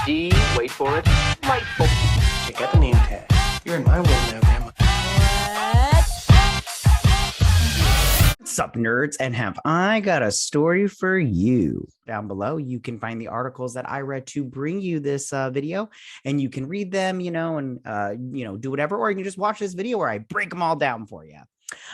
D, wait for it, light bulb. Check out the name tag. You're in my world now, Grandma. What's up, nerds? And have I got a story for you? Down below, you can find the articles that I read to bring you this video, and you can read them, and do whatever, or you can just watch this video where I break them all down for you.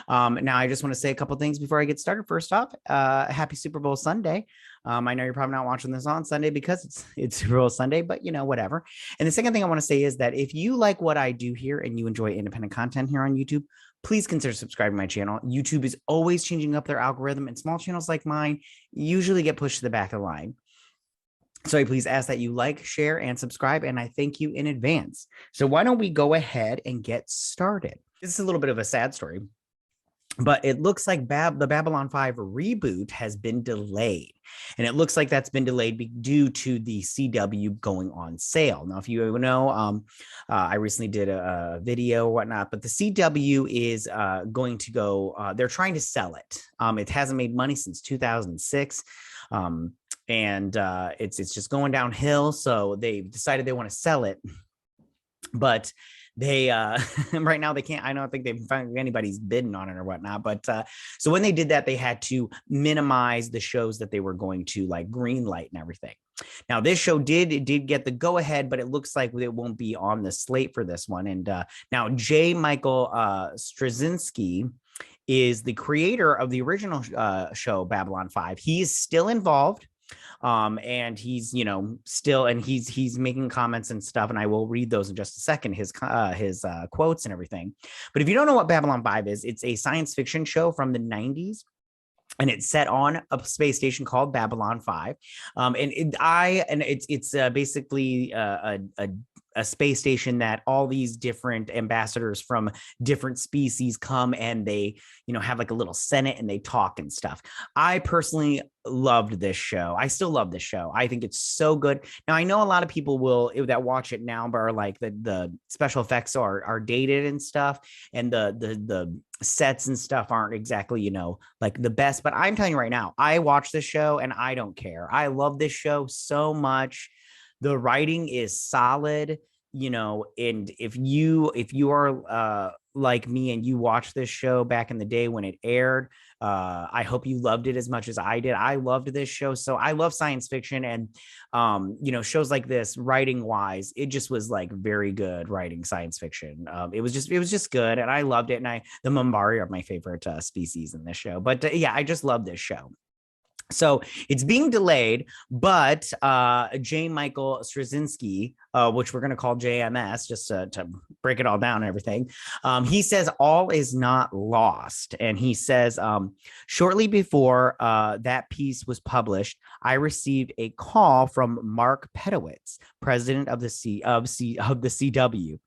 Now, I just want to say a couple things before I get started. First off, happy Super Bowl Sunday. I know you're probably not watching this on Sunday because it's Super Bowl Sunday, but whatever. And the second thing I want to say is that if you like what I do here and you enjoy independent content here on YouTube, please consider subscribing to my channel. YouTube is always changing up their algorithm, and small channels like mine usually get pushed to the back of the line. So I please ask that you like, share, and subscribe, and I thank you in advance. So why don't we go ahead and get started? This is a little bit of a sad story, but it looks like the Babylon 5 reboot has been delayed. And it looks like that's been delayed due to the CW going on sale. Now, if you know, I recently did a video or whatnot, but the CW is going to go, they're trying to sell it. It hasn't made money since 2006. And it's just going downhill. So they decided they want to sell it. But they right now they can't. I don't think they've found anybody's bidding on it or whatnot, but so when they did that, they had to minimize the shows that they were going to like green light and everything. Now this show did get the go ahead, but it looks like it won't be on the slate for this one. And now J. Michael Straczynski is the creator of the original show Babylon 5. He is still involved. And he's still, and he's making comments and stuff, and I will read those in just a second, his quotes and everything. But if you don't know what Babylon 5 is, it's a science fiction show from the 90s. And it's set on a space station called Babylon 5. It's basically a space station that all these different ambassadors from different species come and they, have like a little Senate and they talk and stuff. I personally loved this show. I still love this show. I think it's so good. Now, I know a lot of people that watch it now, but are like the special effects are dated and stuff. And the sets and stuff aren't exactly, like the best, but I'm telling you right now, I watch this show and I don't care. I love this show so much. The writing is solid, and if you are like me and you watched this show back in the day when it aired, I hope you loved it as much as I did. I loved this show. So I love science fiction, and shows like this, writing wise, it just was like very good writing science fiction. It was just good, and I loved it. And the Mumbari are my favorite species in this show. But yeah, I just love this show. So it's being delayed, but J. Michael Straczynski, which we're going to call JMS, just to break it all down and everything, he says all is not lost. And he says, shortly before that piece was published, I received a call from Mark Pedowitz, president of the CW.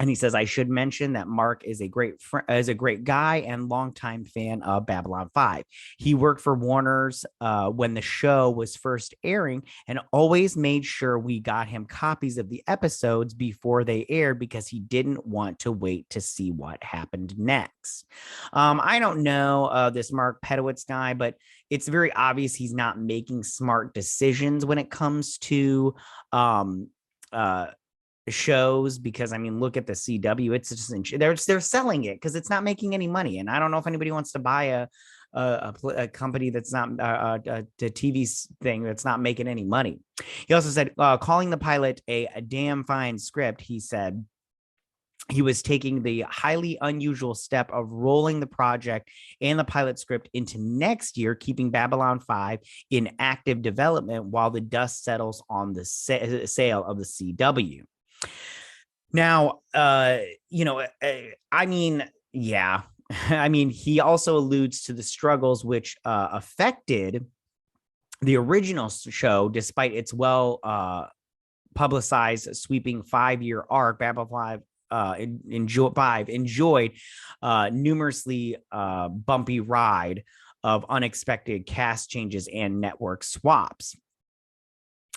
And he says, I should mention that Mark is a great guy and longtime fan of Babylon 5. He worked for Warner's when the show was first airing and always made sure we got him copies of the episodes before they aired because he didn't want to wait to see what happened next. I don't know this Mark Pedowitz guy, but it's very obvious he's not making smart decisions when it comes to shows, because I mean, look at the CW. It's just they're selling it because it's not making any money, and I don't know if anybody wants to buy a company that's not a TV thing that's not making any money. He also said, calling the pilot a damn fine script, he said he was taking the highly unusual step of rolling the project and the pilot script into next year, keeping Babylon 5 in active development while the dust settles on the sale of the CW. Now, I mean, yeah, I mean, he also alludes to the struggles which affected the original show, despite its publicized sweeping 5-year arc. Babylon 5 enjoyed numerously bumpy ride of unexpected cast changes and network swaps.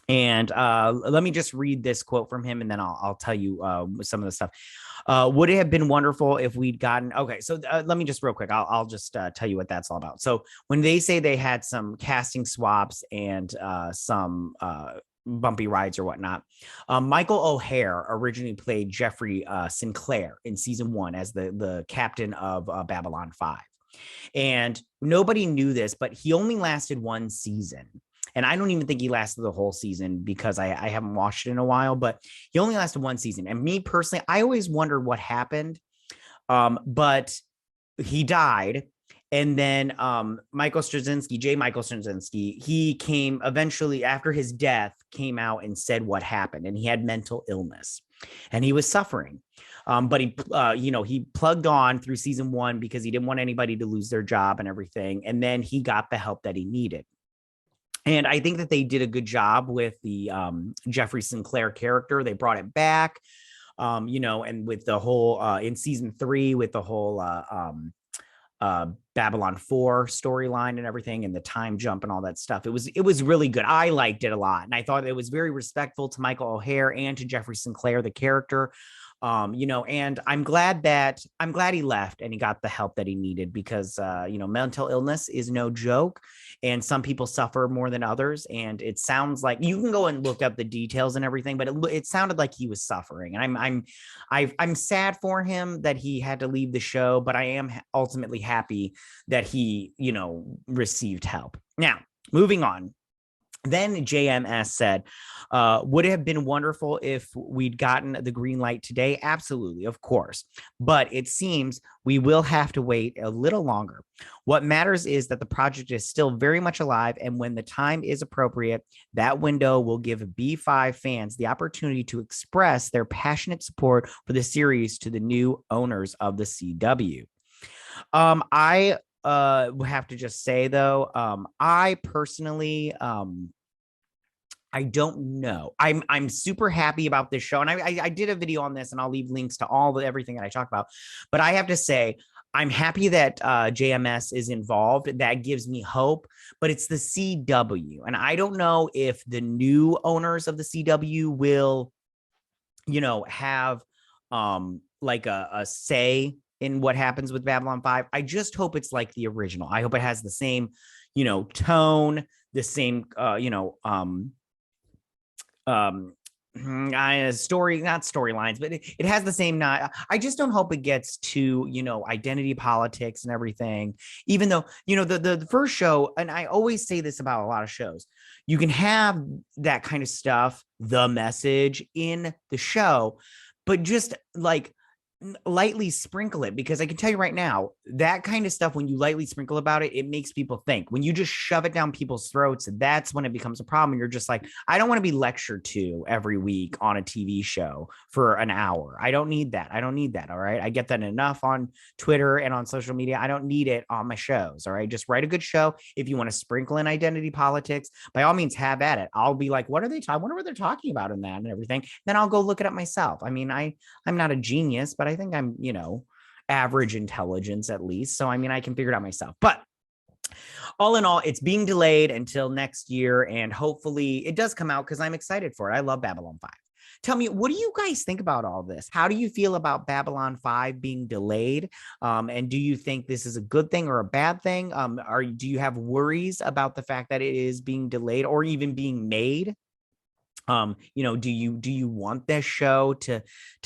And let me just read this quote from him, and then I'll tell you some of the stuff. Would it have been wonderful if we'd gotten, okay, so let me just real quick, I'll just tell you what that's all about. So when they say they had some casting swaps and some bumpy rides or whatnot. Michael O'Hare originally played Jeffrey Sinclair in season 1 as the captain of Babylon 5. And nobody knew this, but he only lasted 1 season. And I don't even think he lasted the whole season because I haven't watched it in a while, but he only lasted 1 season. And me personally, I always wondered what happened. But he died. And then Michael Straczynski, he came eventually after his death, came out and said what happened. And he had mental illness and he was suffering. But he plugged on through season 1 because he didn't want anybody to lose their job and everything. And then he got the help that he needed. And I think that they did a good job with the Jeffrey Sinclair character. They brought it back, and with the whole in season 3 with the whole Babylon 4 storyline and everything and the time jump and all that stuff. It was really good. I liked it a lot. And I thought it was very respectful to Michael O'Hare and to Jeffrey Sinclair, the character. And I'm glad he left and he got the help that he needed because, mental illness is no joke and some people suffer more than others. And it sounds like you can go and look up the details and everything, but it sounded like he was suffering. And I'm sad for him that he had to leave the show, but I am ultimately happy that he, received help. Now, moving on. Then JMS said, would it have been wonderful if we'd gotten the green light today? Absolutely, of course. But it seems we will have to wait a little longer. What matters is that the project is still very much alive. And when the time is appropriate, that window will give B5 fans the opportunity to express their passionate support for the series to the new owners of the CW. I have to just say, though, I personally, I don't know. I'm super happy about this show. And I did a video on this and I'll leave links to everything that I talk about. But I have to say, I'm happy that JMS is involved. That gives me hope, but it's the CW. And I don't know if the new owners of the CW will, have like a say in what happens with Babylon 5. I just hope it's like the original. I hope it has the same, tone, the same, story, not storylines, but it has the same. I just don't hope it gets to identity politics and everything. Even though the first show, and I always say this about a lot of shows, you can have that kind of stuff, the message in the show, but just like lightly sprinkle it, because I can tell you right now, that kind of stuff, when you lightly sprinkle about it, it makes people think. When you just shove it down people's throats, that's when it becomes a problem. And you're just like, I don't want to be lectured to every week on a TV show for an hour. I don't need that. All right. I get that enough on Twitter and on social media. I don't need it on my shows. All right. Just write a good show. If you want to sprinkle in identity politics, by all means, have at it. I'll be like, what are they talking? I wonder what they're talking about in that and everything. Then I'll go look it up myself. I mean, I'm not a genius, but I think I'm, average intelligence at least. So, I mean, I can figure it out myself. But all in all, it's being delayed until next year. And hopefully it does come out because I'm excited for it. I love Babylon 5. Tell me, what do you guys think about all this? How do you feel about Babylon 5 being delayed? And do you think this is a good thing or a bad thing? Do you have worries about the fact that it is being delayed or even being made? Do you want this show to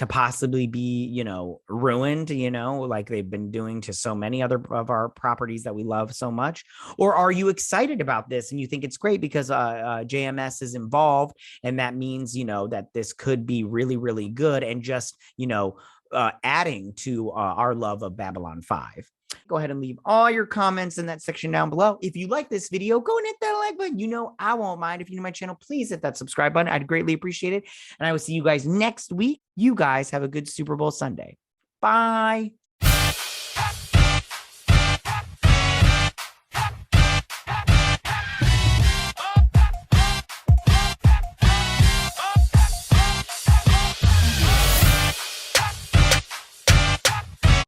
possibly be, ruined, like they've been doing to so many other of our properties that we love so much? Or are you excited about this and you think it's great because JMS is involved, and that means, that this could be really, really good and just, adding to our love of Babylon 5? Go ahead and leave all your comments in that section down below. If you like this video, go and hit that like button. I won't mind. If you're new to my channel, please hit that subscribe button. I'd greatly appreciate it. And I will see you guys next week. You guys have a good Super Bowl Sunday. Bye.